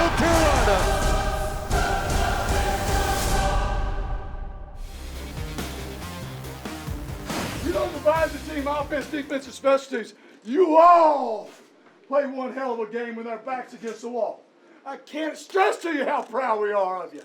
South Carolina. You don't divide the team offense, defense, and special teams. You all play one hell of a game with our backs against the wall. I can't stress to you how proud we are of you.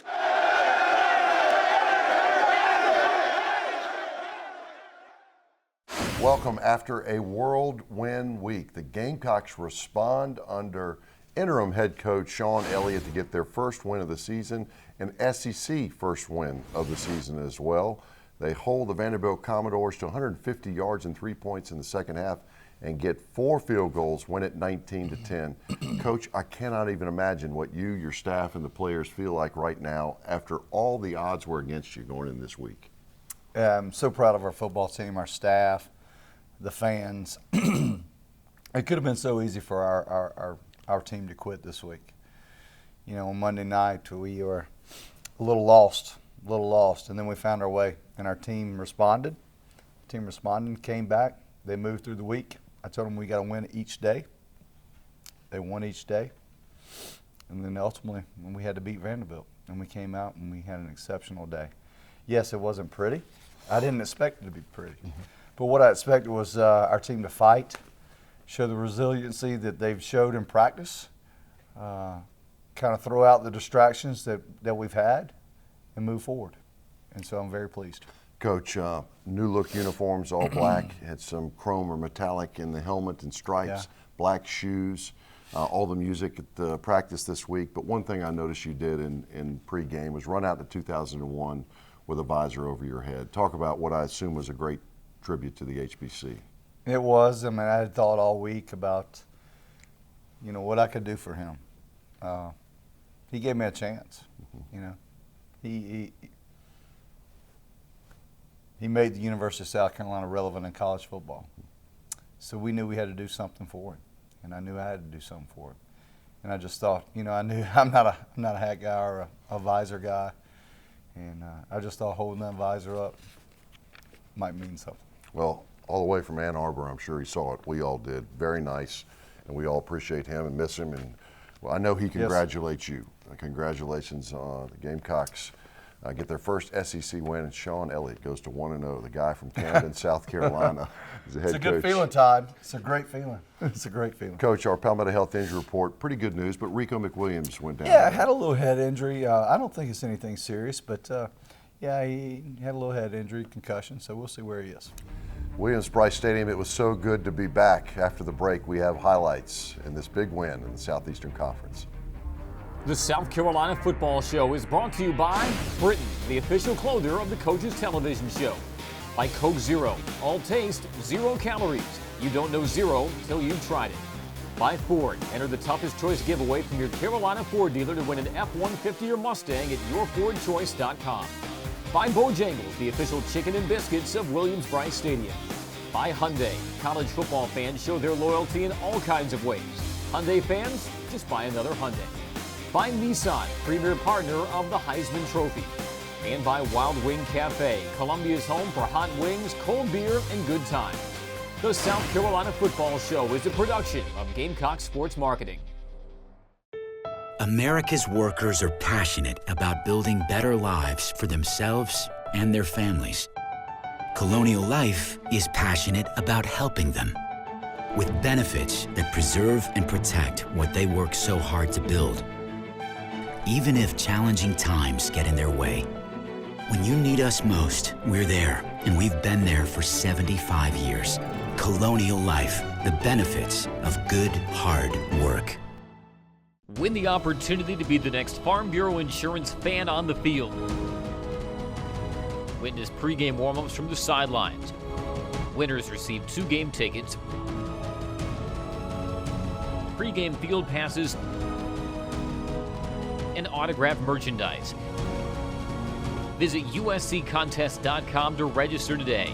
Welcome after a whirlwind week. The Gamecocks respond under interim head coach Shawn Elliott to get their first win of the season, an SEC first win of the season as well. They hold the Vanderbilt Commodores to 150 yards and 3 points in the second half and get 4 field goals, win it 19-10. Coach, I cannot even imagine what you, your staff, and the players feel like right now after all the odds were against you going in this week. I'm so proud of our football team, our staff, the fans. It could have been so easy for our team to quit this week. You know, on Monday night we were a little lost, and then we found our way, and our team responded. The team responded, came back. They moved through the week. I told them we got to win each day. They won each day, and then ultimately we had to beat Vanderbilt, and we came out and we had an exceptional day. Yes, it wasn't pretty. I didn't expect it to be pretty. But what I expected was our team to fight, show the resiliency that they've showed in practice, kind of throw out the distractions that we've had, and move forward. And so I'm very pleased. Coach, new look uniforms, all black, had some chrome or metallic in the helmet and stripes, black shoes, all the music at the practice this week. But one thing I noticed you did in pregame was run out to 2001 with a visor over your head. Talk about what I assume was a great tribute to the HBC. It was. I mean, I had thought all week about, you know, what I could do for him. He gave me a chance. You know, he made the University of South Carolina relevant in college football. So we knew we had to do something for it, and I knew I had to do something for it. And I just thought, you know, I knew I'm not a hat guy or a visor guy, and I just thought holding that visor up might mean something. Well, all the way from Ann Arbor, I'm sure he saw it. We all did. Very nice, and we all appreciate him and miss him. And well, I know he congratulates you. Congratulations on the Gamecocks. Get their first SEC win, and Shawn Elliott goes to 1-0. The guy from Camden, South Carolina, is the head coach. It's a good feeling, Todd. It's a great feeling. It's a great feeling. Coach, our Palmetto Health injury report, pretty good news, but Rico McWilliams went down. Yeah, I had a little head injury. I don't think it's anything serious, but yeah, he had a little head injury, concussion, so we'll see where he is. Williams-Brice Stadium, it was so good to be back. After the break, we have highlights in this big win in the Southeastern Conference. The South Carolina Football Show is brought to you by Britain, the official clothier of the Coaches Television Show. By Coke Zero, all taste, 0 calories. You don't know zero till you've tried it. By Ford, enter the toughest choice giveaway from your Carolina Ford dealer to win an F-150 or Mustang at yourfordchoice.com. By Bojangles, the official chicken and biscuits of Williams-Brice Stadium. By Hyundai, college football fans show their loyalty in all kinds of ways. Hyundai fans, just buy another Hyundai. By Nissan, premier partner of the Heisman Trophy. And by Wild Wing Cafe, Columbia's home for hot wings, cold beer, and good times. The South Carolina Football Show is a production of Gamecock Sports Marketing. America's workers are passionate about building better lives for themselves and their families. Colonial Life is passionate about helping them with benefits that preserve and protect what they work so hard to build. Even if challenging times get in their way. When you need us most, we're there, and we've been there for 75 years. Colonial Life, the benefits of good, hard work. Win the opportunity to be the next Farm Bureau Insurance fan on the field. Witness pregame warm-ups from the sidelines. Winners receive 2 game tickets, pregame field passes, and autographed merchandise. Visit usccontest.com to register today.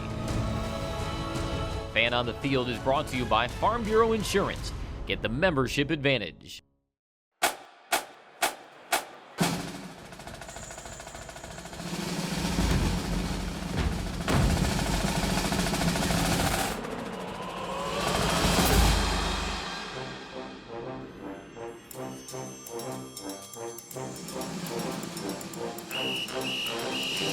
Fan on the Field is brought to you by Farm Bureau Insurance. Get the membership advantage. This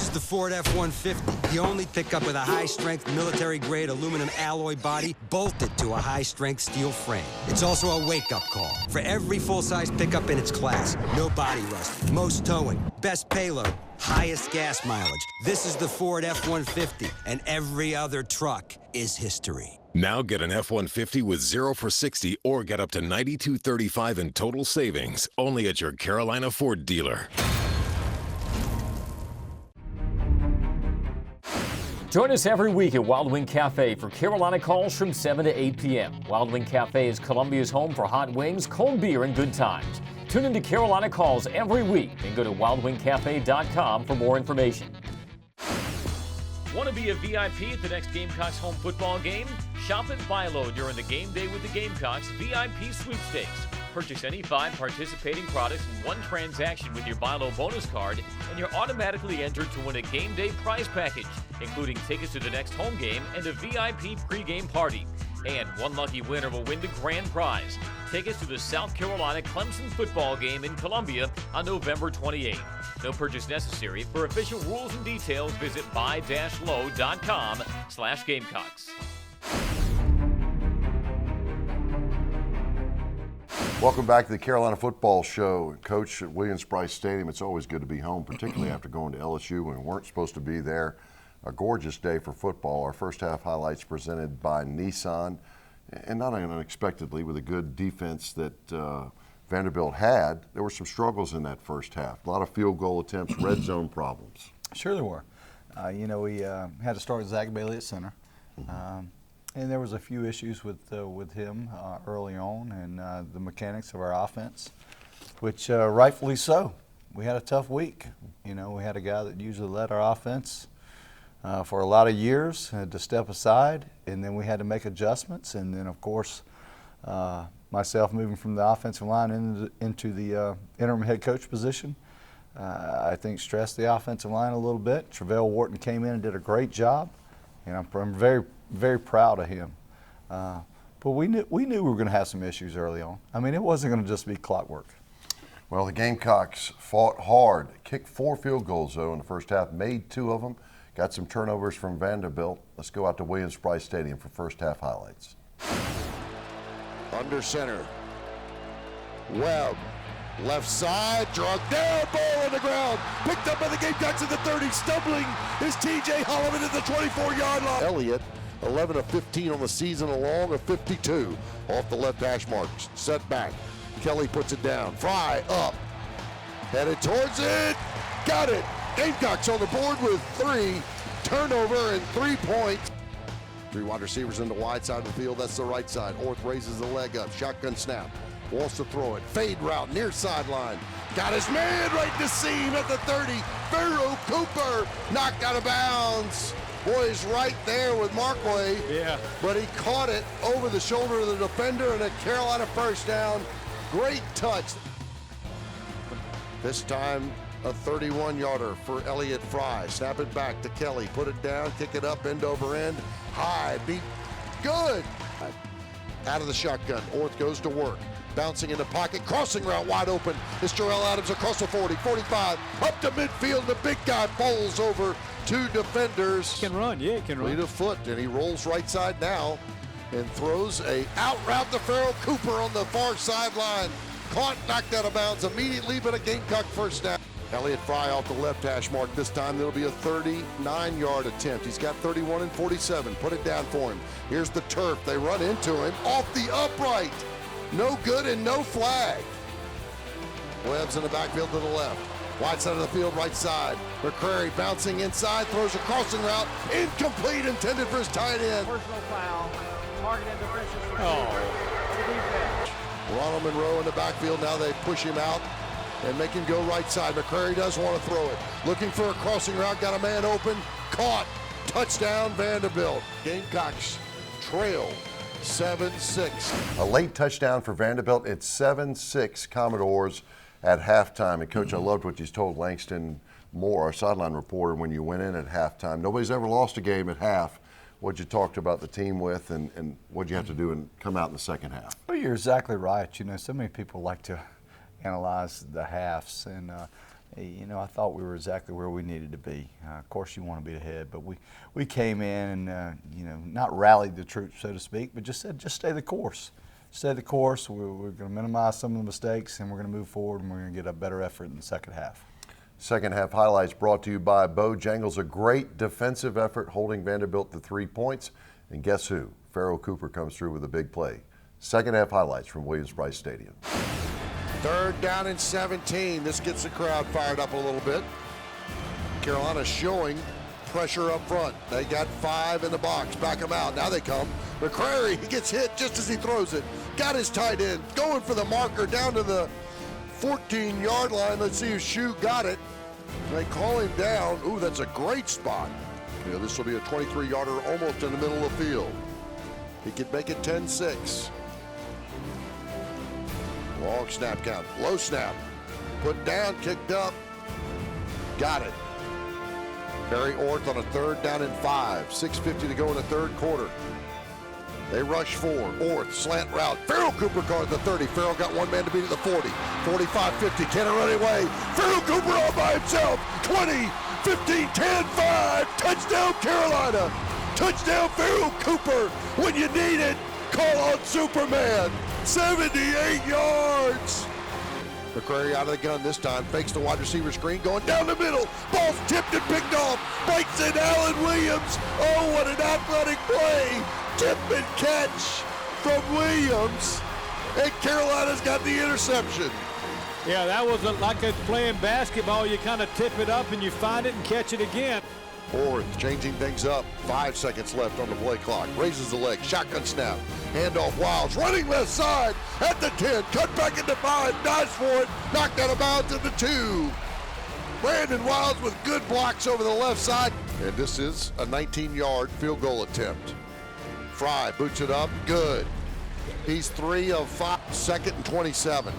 is the Ford F-150, the only pickup with a high-strength, military-grade aluminum alloy body bolted to a high-strength steel frame. It's also a wake-up call for every full-size pickup in its class. No body rust, most towing, best payload, highest gas mileage. This is the Ford F-150, and every other truck is history. Now get an F-150 with 0 for 60 or get up to $92.35 in total savings only at your Carolina Ford dealer. Join us every week at Wild Wing Cafe for Carolina Calls from 7 to 8 p.m. Wild Wing Cafe is Columbia's home for hot wings, cold beer, and good times. Tune into Carolina Calls every week and go to wildwingcafe.com for more information. Want to be a VIP at the next Gamecocks home football game? Shop at Philo during the game day with the Gamecocks VIP sweepstakes. Purchase any 5 participating products in one transaction with your Philo bonus card, and you're automatically entered to win a game day prize package, including tickets to the next home game and a VIP pregame party. And one lucky winner will win the grand prize, tickets to the South Carolina Clemson football game in Columbia on November 28th. No purchase necessary. For official rules and details, visit buy-low.com/Gamecocks. Welcome back to the Carolina Football Show. Coach at Williams-Brice Stadium, it's always good to be home, particularly after going to LSU when we weren't supposed to be there. A gorgeous day for football. Our first half highlights presented by Nissan, and not unexpectedly with a good defense that Vanderbilt had. There were some struggles in that first half. A lot of field goal attempts, red zone problems. Sure there were. We had to start with Zach Bailey at center. And there was a few issues with him early on and the mechanics of our offense, which rightfully so. We had a tough week. We had a guy that usually led our offense for a lot of years, had to step aside, and then we had to make adjustments. And then, of course, myself moving from the offensive line into the interim head coach position, I think stressed the offensive line a little bit. Travell Wharton came in and did a great job, and I'm very, very proud of him. But we knew we were going to have some issues early on. I mean, it wasn't going to just be clockwork. Well, the Gamecocks fought hard, kicked 4 field goals, though, in the first half, made 2 of them, got some turnovers from Vanderbilt. Let's go out to Williams-Brice Stadium for first half highlights. Under center. Webb. Left side, drug down, ball on the ground. Picked up by the Gamecocks at the 30. Stumbling is TJ Holloman at the 24-yard line. Elliott, 11 of 15 on the season, along a 52. Off the left hash mark, set back. Kelly puts it down. Fry up. Headed towards it. Got it. Gamecocks on the board with 3. Turnover and 3 points. 3 wide receivers in the wide side of the field. That's the right side. Orth raises the leg up. Shotgun snap. Wants to throw it. Fade route near sideline. Got his man right in the seam at the 30. Pharaoh Cooper knocked out of bounds. Boy, he's right there with Markway. Yeah. But he caught it over the shoulder of the defender and a Carolina first down. Great touch. This time a 31-yarder for Elliott Fry. Snap it back to Kelly. Put it down. Kick it up end over end. High. Beat. Good. Out of the shotgun. Orth goes to work. Bouncing in the pocket, crossing route wide open. It's Jarrell Adams across the 40, 45, up to midfield. The big guy bowls over 2 defenders. He can run, yeah, he can run. Fleet of foot, and he rolls right side now and throws a out route to Pharaoh Cooper on the far sideline. Caught, knocked out of bounds immediately, but a Gamecock first down. Elliott Fry off the left hash mark. This time it'll be a 39-yard attempt. He's got 31 and 47. Put it down for him. Here's the turf. They run into him off the upright. No good and no flag. Webb's in the backfield to the left. Wide side of the field, right side. McCrary bouncing inside, throws a crossing route. Incomplete, intended for his tight end. Personal foul. Targeted defensive for the defense. Ronald Monroe in the backfield. Now they push him out and make him go right side. McCrary does want to throw it. Looking for a crossing route. Got a man open. Caught. Touchdown, Vanderbilt. Gamecocks trail 7-6. A late touchdown for Vanderbilt. It's 7-6 Commodores at halftime. And, Coach, I loved what you told Langston Moore, our sideline reporter, when you went in at halftime. Nobody's ever lost a game at half. what you talked about the team with and what you have to do and come out in the second half. Well, you're exactly right. You know, so many people like to analyze the halves, and you know, I thought we were exactly where we needed to be. Of course, you want to be ahead, but we came in and you know, not rallied the troops, so to speak, but just said, just stay the course. Stay the course. We're going to minimize some of the mistakes, and we're going to move forward, and we're going to get a better effort in the second half. Second half highlights brought to you by Bojangles. A great defensive effort holding Vanderbilt to 3 points. And guess who? Pharoh Cooper comes through with a big play. Second half highlights from Williams-Brice Stadium. 3rd down and 17. This gets the crowd fired up a little bit. Carolina showing pressure up front. They got 5 in the box. Back them out. Now they come. McCrary, he gets hit just as he throws it. Got his tight end. Going for the marker down to the 14-yard line. Let's see if Shoe got it. They call him down. Ooh, that's a great spot. You know, this will be a 23-yarder almost in the middle of the field. He could make it 10-6. Long snap count. Low snap. Put down, kicked up. Got it. Barry Orth on a 3rd down and 5. 6:50 to go in the 3rd quarter. They rush 4. Orth, slant route. Pharoh Cooper caught the 30. Pharoh got one man to beat at the 40. 45-50. Can it run away? Pharoh Cooper all by himself. 20, 15, 10, 5. Touchdown Carolina. Touchdown Pharoh Cooper. When you need it, call on Superman. 78 yards. McCrary out of the gun this time. Fakes the wide receiver screen. Going down the middle. Ball's tipped and picked off. Bites in Allen Williams. Oh, what an athletic play. Tip and catch from Williams. And Carolina's got the interception. Yeah, that was like playing basketball. You kind of tip it up and you find it and catch it again. Orth changing things up. 5 seconds left on the play clock. Raises the leg. Shotgun snap. Handoff Wilds. Running left side at the 10. Cut back into 5. Dives for it. Knocked out of bounds at the 2. Brandon Wilds with good blocks over the left side. And this is a 19-yard field goal attempt. Fry boots it up. Good. He's 3 of 5. 2nd and 27.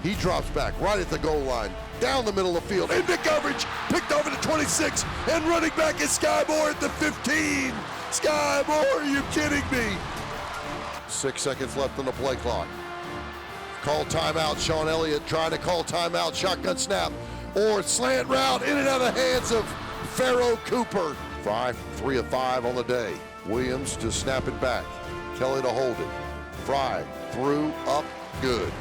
He drops back right at the goal line. Down the middle of the field. Into coverage. Picked off at the 26. And running back is Sky Moore at the 15. Sky Moore, are you kidding me? 6 seconds left on the play clock. Call timeout. Shawn Elliott trying to call timeout. Shotgun snap. Or slant route in and out of the hands of Pharoh Cooper. 3 of 5 on the day. Williams to snap it back. Kelly to hold it. Fry through, up, good.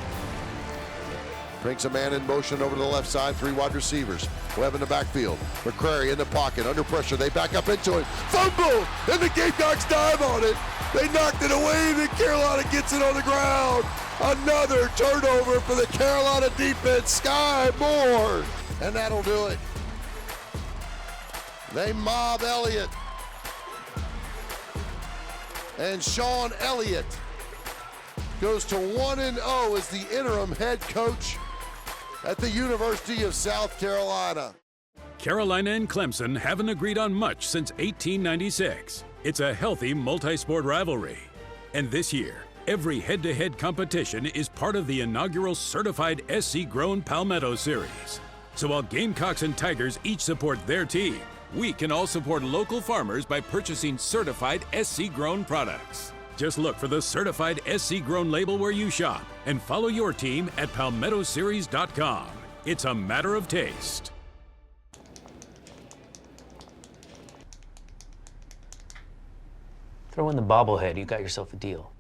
Brings a man in motion over to the left side. 3 wide receivers. Webb in the backfield. McCrary in the pocket. Under pressure. They back up into it. Fumble! And the Gamecocks dive on it. They knocked it away. Then Carolina gets it on the ground. Another turnover for the Carolina defense. Sky Moore. And that'll do it. They mob Elliott. And Shawn Elliott goes to 1-0 as the interim head coach at the University of South Carolina. Carolina and Clemson haven't agreed on much since 1896. It's a healthy multi-sport rivalry. And this year, every head-to-head competition is part of the inaugural certified SC-grown Palmetto Series. So while Gamecocks and Tigers each support their team, we can all support local farmers by purchasing certified SC-grown products. Just look for the certified SC-grown label where you shop and follow your team at palmettoseries.com. It's a matter of taste. Throw in the bobblehead, you got yourself a deal.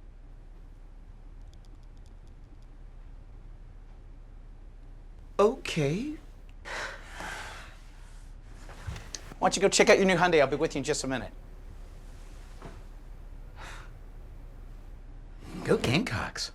Okay. Why don't you go check out your new Hyundai? I'll be with you in just a minute. Go Gamecocks.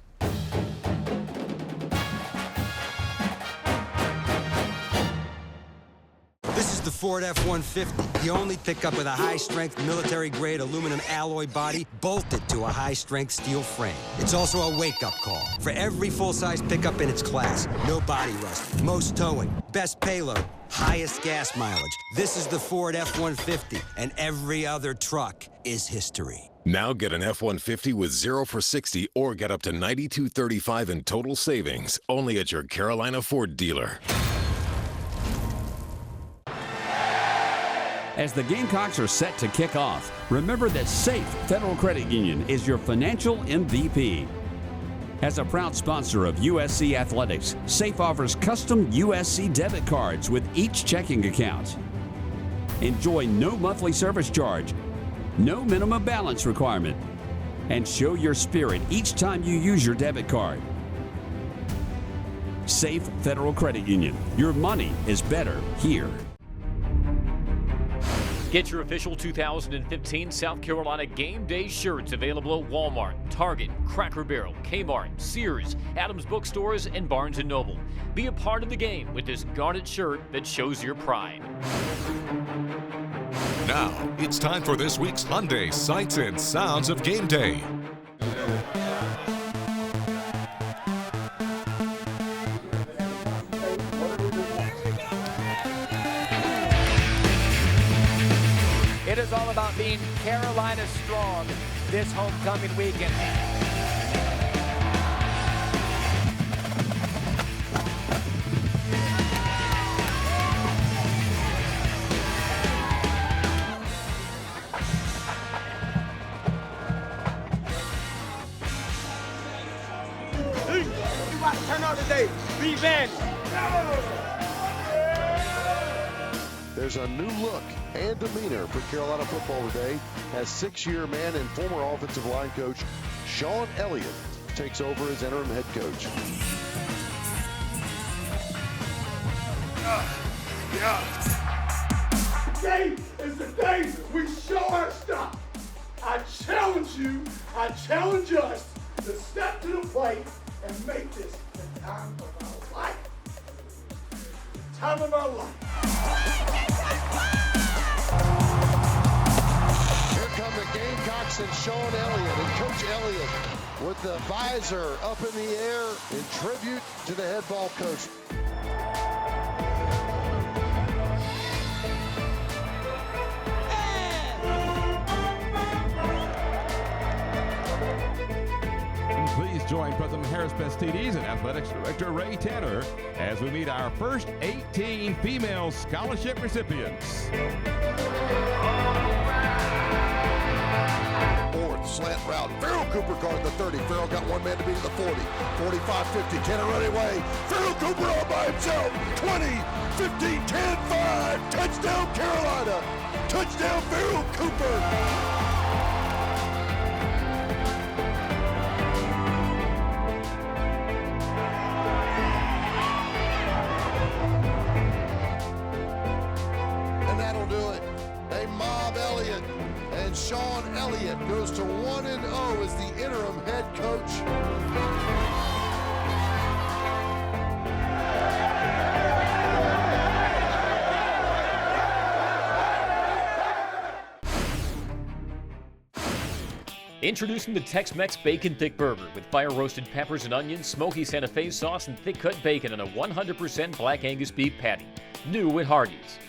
This is the Ford F-150, the only pickup with a high-strength military-grade aluminum alloy body bolted to a high-strength steel frame. It's also a wake-up call for every full-size pickup in its class. No body rust, most towing, best payload, highest gas mileage. This is the Ford F-150, and every other truck is history. Now get an F-150 with 0 for 60 or get up to $92.35 in total savings only at your Carolina Ford dealer. As the Gamecocks are set to kick off, remember that Safe Federal Credit Union is your financial MVP. As a proud sponsor of USC Athletics, Safe offers custom USC debit cards with each checking account. Enjoy no monthly service charge, no minimum balance requirement, and show your spirit each time you use your debit card. Safe Federal Credit Union. Your money is better here. Get your official 2015 South Carolina Game Day shirts available at Walmart, Target, Cracker Barrel, Kmart, Sears, Adams Bookstores, and Barnes & Noble. Be a part of the game with this garnet shirt that shows your pride. Now, it's time for this week's Hyundai Sights and Sounds of Game Day. It is all about being Carolina strong this homecoming weekend. Turn out today. Be Vandy. There's a new look and demeanor for Carolina football today as 6-year man and former offensive line coach Shawn Elliott takes over as interim head coach. Today is the day we show our stuff. I challenge you, I challenge us to step to the plate and make this the time of our life. The time of our life. Here come the Gamecocks and Shawn Elliott, and Coach Elliott with the visor up in the air in tribute to the head ball coach. Please join President Harris-Best TDs and Athletics Director Ray Tanner as we meet our first 18 female scholarship recipients. Fourth slant route. Farrell Cooper guarding the 30. Farrell got one man to beat to the 40. 45-50. Can it run away? Farrell Cooper all by himself. 20, 15, 10, 5. Touchdown Carolina. Touchdown Farrell Cooper. Shawn Elliott goes to 1-0 as the interim head coach. Introducing the Tex-Mex Bacon Thick Burger with fire-roasted peppers and onions, smoky Santa Fe sauce, and thick-cut bacon on a 100% Black Angus beef patty. New at Hardee's.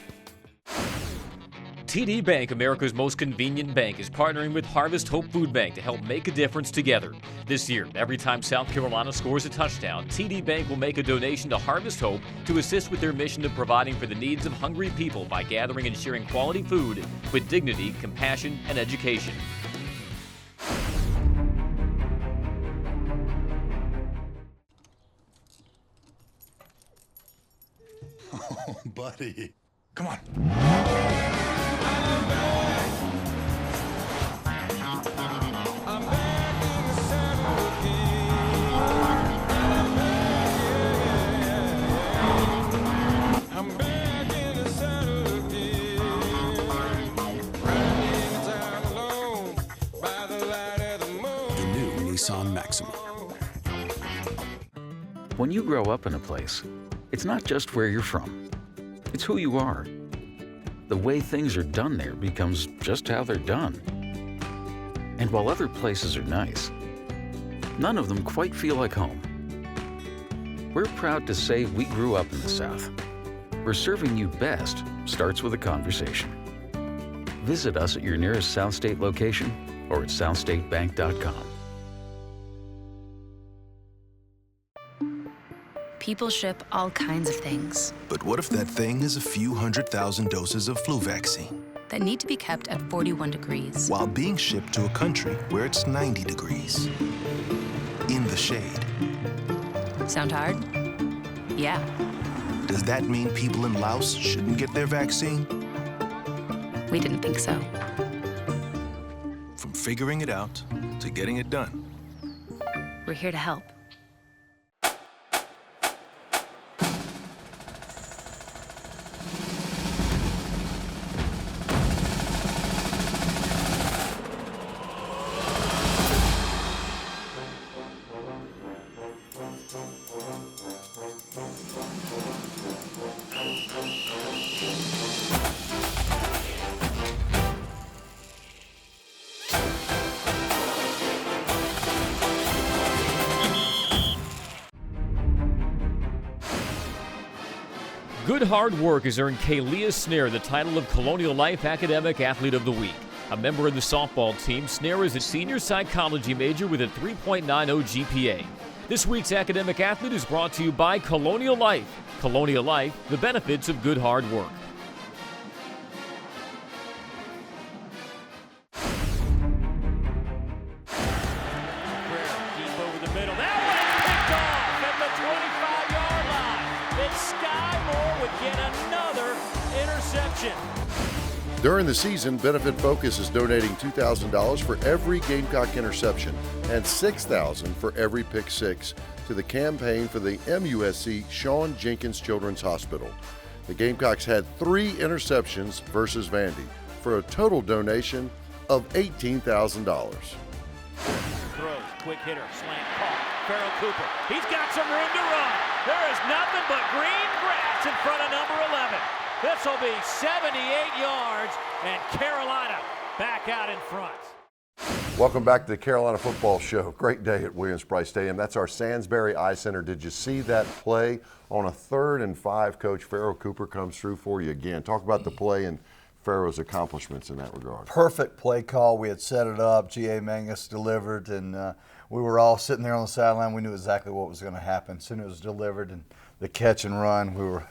TD Bank, America's most convenient bank, is partnering with Harvest Hope Food Bank to help make a difference together. This year, every time South Carolina scores a touchdown, TD Bank will make a donation to Harvest Hope to assist with their mission of providing for the needs of hungry people by gathering and sharing quality food with dignity, compassion, and education. Oh, buddy. Come on. Maxima. When you grow up in a place, it's not just where you're from, it's who you are. The way things are done there becomes just how they're done. And while other places are nice, none of them quite feel like home. We're proud to say we grew up in the South, where serving you best starts with a conversation. Visit us at your nearest South State location or at southstatebank.com. People ship all kinds of things. But what if that thing is a few 100,000 doses of flu vaccine? that need to be kept at 41 degrees. While being shipped to a country where it's 90 degrees. In the shade. Sound hard? Yeah. Does that mean people in Laos shouldn't get their vaccine? We didn't think so. From figuring it out to getting it done. We're here to help. Good hard work has earned Kalia Snare the title of Colonial Life Academic Athlete of the Week. A member of the softball team, Snare is a senior psychology major with a 3.90 GPA. This week's academic athlete is brought to you by Colonial Life. Colonial Life, the benefits of good hard work. Deep over the middle. That one is picked off at the 25-yard line. It's Sky Moore would get another interception. During the season, Benefit Focus is donating $2,000 for every Gamecock interception and $6,000 for every pick six to the campaign for the MUSC Shawn Jenkins Children's Hospital. The Gamecocks had 3 interceptions versus Vandy for a total donation of $18,000. Throws, quick hitter, slant, caught. Farrell Cooper, he's got some room to run. There is nothing but green grass in front of number 11. This will be 78 yards, and Carolina back out in front. Welcome back to the Carolina Football Show. Great day at Williams-Brice Stadium. That's our Sansbury Eye Center. Did you see that play on a 3rd and 5? Coach Farrell Cooper comes through for you again. Talk about the play and Farrell's accomplishments in that regard. Perfect play call. We had set it up. G.A. Mangus delivered, and we were all sitting there on the sideline. We knew exactly what was going to happen. As soon as it was delivered and the catch and run, we were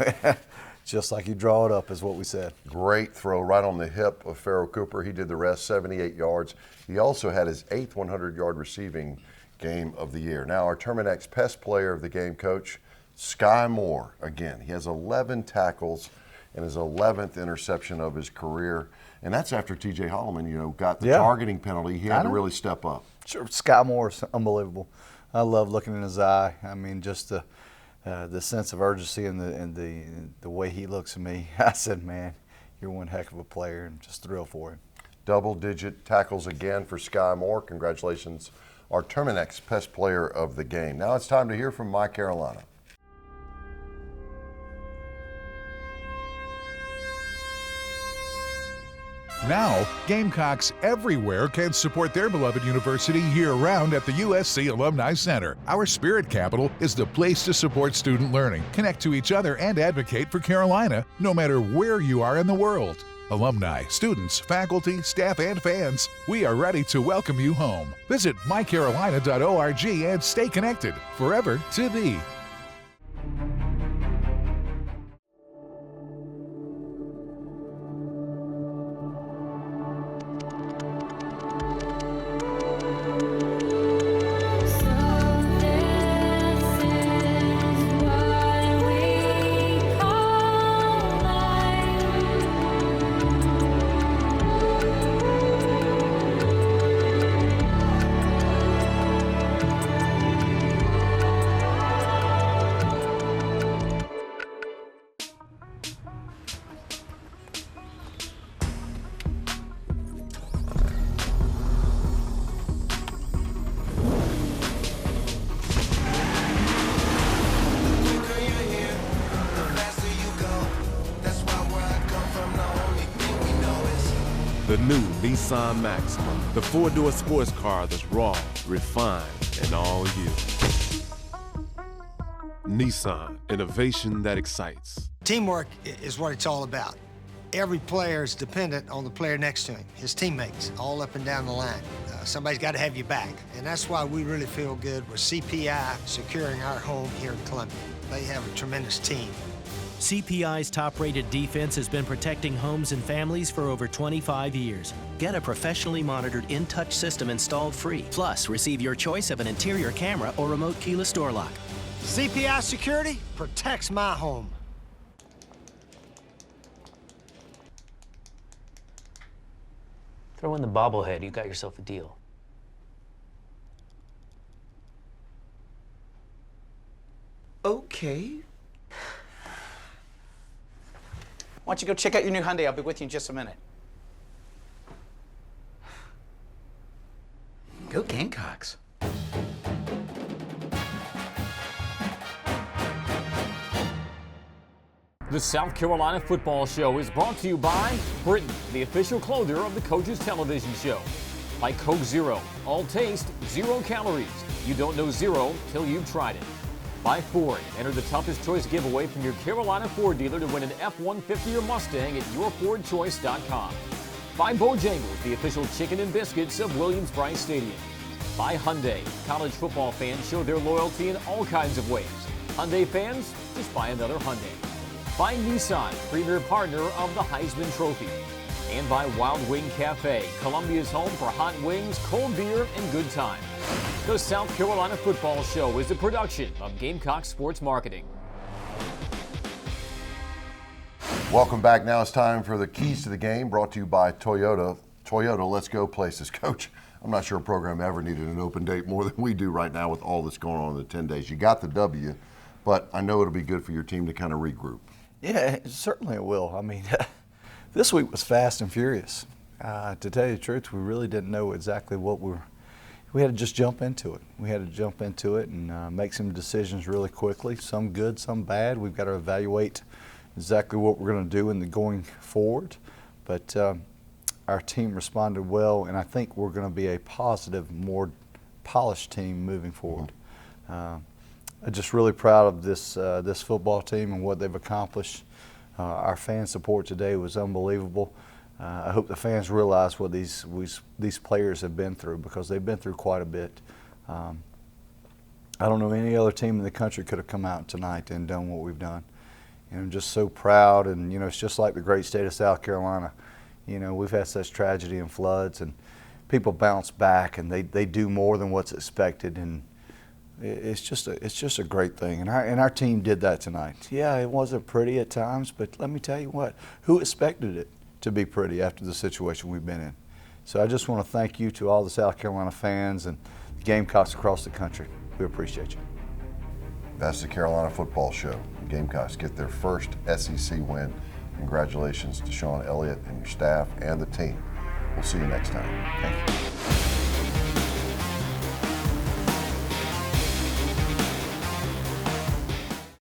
just like you draw it up is what we said. Great throw right on the hip of Farrell Cooper. He did the rest, 78 yards. He also had his 8th 100-yard receiving game of the year. Now our Terminex Pest Player of the Game, Coach, Sky Moore. Again, he has 11 tackles and his 11th interception of his career. And that's after T.J. Holloman, got the targeting penalty. He had to really step up. Sure, Sky Moore is unbelievable. I love looking in his eye. I mean, just the sense of urgency and the way he looks at me. I said, man, you're one heck of a player, and just thrilled for him. Double-digit tackles again for Sky Moore. Congratulations, our Terminex Pest Player of the Game. Now it's time to hear from My Carolina. Now, Gamecocks everywhere can support their beloved university year-round at the USC Alumni Center. Our spirit capital is the place to support student learning, connect to each other, and advocate for Carolina, no matter where you are in the world. Alumni, students, faculty, staff, and fans, we are ready to welcome you home. Visit mycarolina.org and stay connected forever to thee. The new Nissan Maxima, the four-door sports car that's raw, refined, and all you. Nissan, innovation that excites. Teamwork is what it's all about. Every player is dependent on the player next to him, his teammates, all up and down the line. Somebody's got to have your back, and that's why we really feel good with CPI securing our home here in Columbia. They have a tremendous team. CPI's top-rated defense has been protecting homes and families for over 25 years. Get a professionally monitored in-touch system installed free. Plus, receive your choice of an interior camera or remote keyless door lock. CPI Security protects my home. Throw in the bobblehead, you got yourself a deal. Okay. Why don't you go check out your new Hyundai? I'll be with you in just a minute. Go Gamecocks. The South Carolina Football Show is brought to you by Britain, the official clothier of the Coaches Television Show. By Coke Zero, all taste, 0 calories. You don't know zero till you've tried it. By Ford, enter the toughest choice giveaway from your Carolina Ford dealer to win an F-150 or Mustang at yourfordchoice.com. By Bojangles, the official chicken and biscuits of Williams-Brice Stadium. By Hyundai, college football fans show their loyalty in all kinds of ways. Hyundai fans, just buy another Hyundai. By Nissan, premier partner of the Heisman Trophy. And by Wild Wing Cafe, Columbia's home for hot wings, cold beer, and good time. The South Carolina Football Show is a production of Gamecock Sports Marketing. Welcome back. Now it's time for the keys to the game, brought to you by Toyota. Toyota, let's go places. Coach, I'm not sure a program ever needed an open date more than we do right now with all that's going on in the 10 days. You got the W, but I know it'll be good for your team to kind of regroup. Yeah, certainly it will. I mean, this week was fast and furious. To tell you the truth, we really didn't know exactly what we had to just jump into it. We had to jump into it and make some decisions really quickly, some good, some bad. We've got to evaluate exactly what we're going to do in the going forward. But our team responded well, and I think we're going to be a positive, more polished team moving forward. I'm just really proud of this football team and what they've accomplished. Our fan support today was unbelievable. I hope the fans realize what these players have been through, because they've been through quite a bit. I don't know any other team in the country could have come out tonight and done what we've done. And I'm just so proud, and it's just like the great state of South Carolina. We've had such tragedy and floods, and people bounce back, and they do more than what's expected, and it's just a great thing, and our team did that tonight. Yeah, it wasn't pretty at times, but let me tell you what, who expected it to be pretty after the situation we've been in? So I just want to thank you to all the South Carolina fans and the Gamecocks across the country. We appreciate you. That's the Carolina Football Show. The Gamecocks get their first SEC win. Congratulations to Shawn, Elliott, and your staff and the team. We'll see you next time. Thank you.